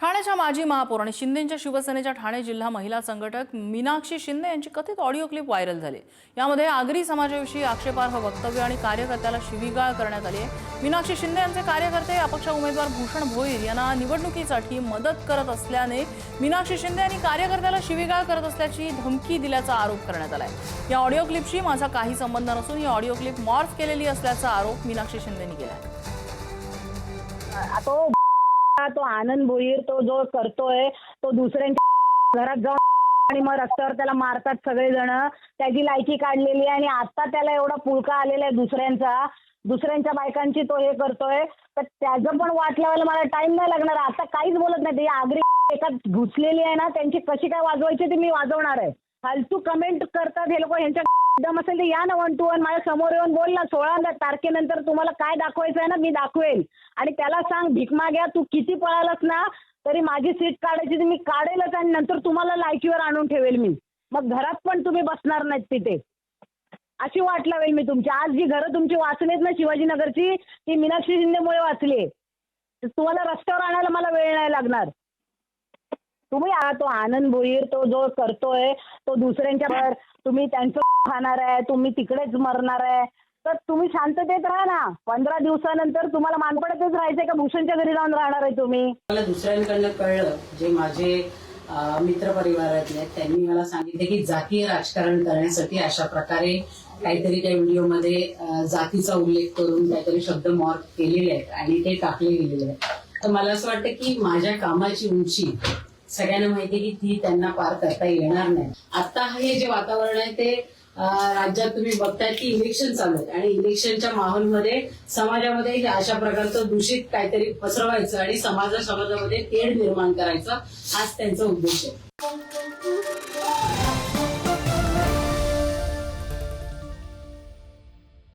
ठाण्याच्या माजी महापौर आणि शिंदेंच्या शिवसेनेच्या ठाणे जिल्हा महिला संघटक मीनाक्षी शिंदे यांची कथित ऑडिओ क्लिप व्हायरल झाली। यामध्ये आगरी समाजाविषयी आक्षेपार्ह वक्तव्य आणि कार्यकर्त्याला शिवीगाळ करण्यात आली आहे। मीनाक्षी शिंदे यांचे कार्यकर्ते अपक्ष उमेदवार भूषण भोईर यांना निवडणुकीसाठी मदत करत असल्याने मीनाक्षी शिंदे यांनी कार्यकर्त्याला शिवीगाळ करत असल्याची धमकी दिल्याचा आरोप करण्यात आलाय। या ऑडिओ क्लिपशी माझा काही संबंध नसून ही ऑडिओ क्लिप मॉर्फ केलेली असल्याचा आरोप मीनाक्षी शिंदेंनी केला आहे। तो आनंद भोईर तो जो करतोय तो दुसऱ्यांच्या घरात जाऊन आणि मग रस्त्यावर त्याला मारतात सगळेजण, त्याची लायकी काढलेली आहे आणि आता त्याला एवढा पुळका आलेला आहे दुसऱ्यांच्या बायकांची तो हे करतोय, तर त्याचं पण वाट लावायला मला टाइम नाही लागणार। आता काहीच बोलत नाही, ते आगरी एकात घुसलेली आहे ना, त्यांची कशी काय वाजवायची ती मी वाजवणार आहे। फालतू कमेंट करतात हे लोक, यांच्या दम असेल तर या ना 1 to 1 माझ्या समोर येऊन बोल ना। 16 तारखेनंतर तुम्हाला काय दाखवायचं आहे ना मी दाखवेल आणि त्याला सांग भीक माग्या तू किती पळालास ना तरी माझी सीट काढायची ती मी काढेलच आणि नंतर तुम्हाला लायकीवर आणून ठेवेल मी, मग घरात पण तुम्ही बसणार नाहीत तिथे, अशी वाट लावेल मी तुमची। आज जी घरं तुमची वाचलीत ना शिवाजीनगरची ती मीनाक्षी शिंदेमुळे वाचली, तुम्हाला रस्त्यावर आणायला मला वेळ नाही लागणार। तुम्ही तो आनंद भोईर तो जो करतोय तो दुसऱ्यांच्या तुम्ही त्यांचं खाणार आहे, तुम्ही तिकडेच मरणार आहे, तर तुम्ही शांततेत राहा ना। 15 दिवसानंतर तुम्हाला मानपडातच राहायचंय का भूषणच्या घरी जाऊन राहणार आहे तुम्ही? मला दुसऱ्यांकडनं कळलं, जे माझे मित्र परिवारातले त्यांनी मला सांगितले की जातीय राजकारण करण्यासाठी अशा प्रकारे काहीतरी त्या व्हिडिओमध्ये जातीचा उल्लेख करून काहीतरी शब्द मॉर्फ केलेले आहेत आणि ते टाकले गेलेले आहेत। तर मला असं वाटतं की माझ्या कामाची उंची सगळ्यांना माहिती आहे की ती त्यांना पार करता येणार नाही। आता हे जे वातावरण आहे ते राज्यात तुम्ही बघताय की इलेक्शन चालू आहे आणि इलेक्शनच्या माहोलमध्ये समाजामध्ये अशा प्रकारचं दूषित काहीतरी पसरवायचं आणि समाजामध्ये तेढ निर्माण करायचं हाच त्यांचा उद्देश आहे।